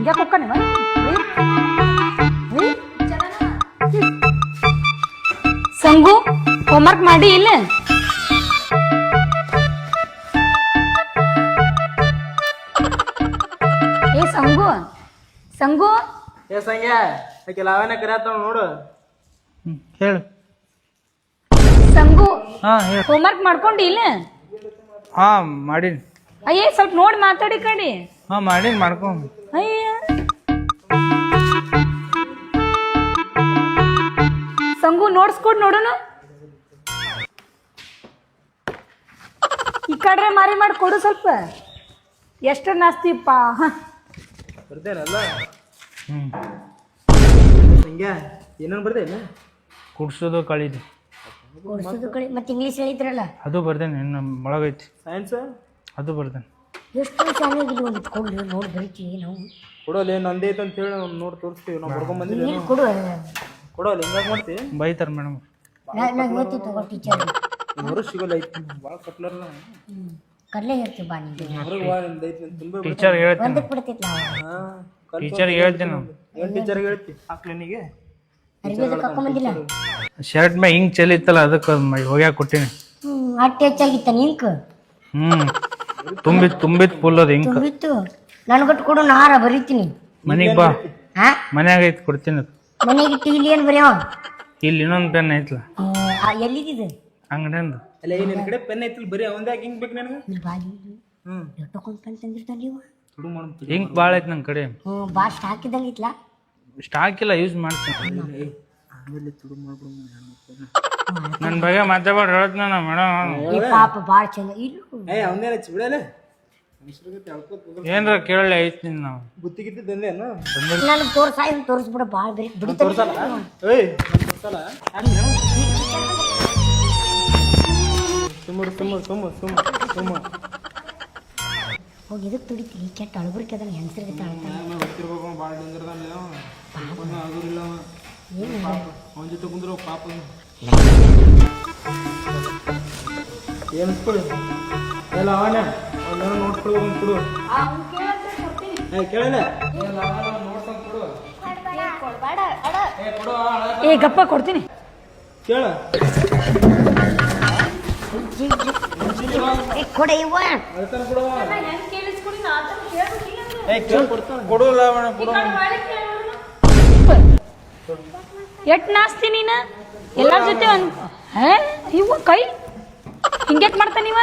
ಹಿಂಗ್ಯಾಕೆ ಹೋಗ್ತಾನೆ ಸಂಗು ಹೋಮ್ವರ್ಕ್ ಮಾಡಿ ಇಲ್ಲ ಏ ಸಂಗು ಸಂಗು ಏ ಸಂಗ್ಯಾ ಆಕೆ ಲಾವಣ್ಯ ಕರಿಯಾತಾವ ನೋಡು. ಹೇಳು. ಸಂಗು ಹಾ ಹೇಳು. ಹೋಮ್ವರ್ಕ್ ಮಾಡ್ಕೊಂಡಿ ಇಲ್ಲ ಹಾ ಮಾಡೀನಿ. ಅಯ್ಯೇ ಸ್ವಲ್ಪ ನೋಡಿ ಮಾತಾಡಿ ಕಡಿ. ಹಾ ಮಾಡೀನಿ ಮಾಡ್ಕೊಂಡು. ಅಯ್ಯ ಸಂಗು ನೋಡ್ಸ್ಕೊಡ್ ನೋಡೋಣ. ಈ ಕಡ್ರೆ ಮಾರಿ ಮಾಡಿ ಕೊಡು ಸ್ವಲ್ಪ. ಎಷ್ಟು ನಾಸ್ತಿಪ್ಪ ಬರ್ದೇನಲ್ಲ. ಸಂಗ್ಯಾ ಏನೇನು ಬರ್ದೇನೆ? ಕುಡ್ಸೋದು ಕಳೀದು ಮತ್ತೆ ಇಂಗ್ಲೀಷ್ ಹೇಳಿದ್ರಲ್ಲ ಅದು ಬರ್ದೇನೆ. ಇನ್ನು ಒಳಗೈತಿ ಸೈನ್ಸ್ ಅದು ಬರ್ದೇನೆ. ಎಷ್ಟು ಚೆನ್ನಾಗಿಲ್ಲ ಒಂದು ಇಟ್ಕೊಂಡು ನೋಡಿ ಬರೀತೀವಿ ನಾವು. ಕೊಡೋಲ್ಲ ನಂದೇ ಐತೆ ಅಂತ ಹೇಳಿ ನೋಡಿ ತೋರಿಸ್ತೀವಿ. ನಾವು ಬರ್ಕೊಂಡ್ ಬಂದಿದ್ದೀವಿ. ಕೊಡು ಕೊಡೋಲ್ಲ ಹಿಂಗಾಗಿ ಮಾಡ್ತಿ ಬೈತಾರ ಮೇಡಮ್. ನಾನು ಹೇಳ್ತೀವಿ ತಗೋ ಟೀಚರ್. ಹೊರಗೆ ಸಿಗೋಲ್ಲ ಐತಿ ಭಾಳ ಕಟ್ಲರ್ನ ಕರ್ಲೇ ಹೇಳ್ತೀವಿ ಬಾ ನಿಂಗೆ. ಹೊರಗೆ ಬಾ ನಿಂದ ಐತಿ ತುಂಬ ಟೀಚರ್ ಹೇಳ್ತೀನಿ. ಒಂದಕ್ಕೆ ಬಿಡ್ತೈತಿ ನಾವು. ಟೀಚರ್ಗೆ ಹೇಳ್ತೀನಿ ನಾವು. ಏನು ಟೀಚರ್ಗೆ ಹೇಳ್ತಿ ಹಾಕ್ಲಿನಿಗೆ ಅರ್ಬಿದ ಕರ್ಕೊಂಬಂದಿಲ್ಲ. ಶರ್ಟ್ ಮ್ಯಾಗ ಹಿಂಗ್ ಚೆಲ್ಲಿತ್ತಲ್ಲ ಅದಕ್ಕೆ ಹೋಗ್ಯಾಕ ಕೊಟ್ಟಿನಿ. ಅಟ್ಟೆ ಹೆಚ್ಚಾಗಿತ್ತ ನಿಂಕ್ ತುಂಬಿತ್ ಫುಲ್ ಅದು ಹಿಂಗ್ ತುಂಬಿತ್ತು. ನನ್ಗೊಟ್ಟು ಕೊಡು ನಾರ ಬರೀತೀನಿ. ಮನೆಗೆ ಬಾ. ಹಾ ಮನ್ಯಾಗ ಐತಿ ಕೊಡ್ತೀನಿ. ಅದು ಮನೆಗೆ ಇಲ್ಲಿ ಏನು ಬರೆಯೋ ಇಲ್ಲಿ ಇನ್ನೊಂದು ಪೆನ್ ಐತ್ಲ. ಎಲ್ಲಿದೆ ಅಂಗಡಿಯಿಂದ ಅಲ್ಲ ನಿನ್ನ ಕಡೆ ಪೆನ್ ಐತಿಲ್ ಬರೀ ಅವಂದಾಗ ಹಿಂಗ್ ಬೇಕು ನನಗೆ. ಇಲ್ಲಿ ಬಾಲಿ ಎಷ್ಟೊಂದು ಪೆನ್ ತಂದಿರ್ತಾನೆ ನೀವು. ಹಿಂಗ್ ಭಾಳ ಐತಿ ನನ್ನ ಕಡೆ. ಭಾಳ ಸ್ಟಾಕ್ ಇದ್ದಂಗೆ ಇತ್ಲಾ. ಸ್ಟಾಕ್ ಇಲ್ಲ ಯೂಸ್ ಮಾಡ್ತೀನಿ. ನನ್ನ ಬಗ್ಗೆ ಮಾತಾಡ ಹೇಳ್ತೀನಿ ನಾ ಮೇಡಮ್. ಪಾಪ ಭಾಳ ಚಂದ ಇಲ್ಲ. ಏನ್ರ ಕೇಳಲಿ ಐತಿ ನಾವು ನನಗೆ ತೋರಿಸ್ಬಿಡ ಭಾಳ ಬರೀ ಬಿಡಿ ಹೋಗಿ ಇದಕ್ಕೆ ತುಡಿತೀನಿ. ಕೆಟ್ಟ ಅಳಬರಿಕೆ ಅದನ್ನ ಹೆಂಗಸರಿಗೆ ತಾಳ್ತಾನೆ. ಏ ಗಪ್ಪ ಕೊಡ್ತೀನಿ ಕೊಡ ಇವ ಎಟ್ ನಾಸ್ತಿ ನೀನ ಎಲ್ಲಾರ ಜೊತೆ ಇವ ಕೈ ಹಿಂಗ್ಯಾಕ್ ಮಾಡ್ತಾನ ಇವ.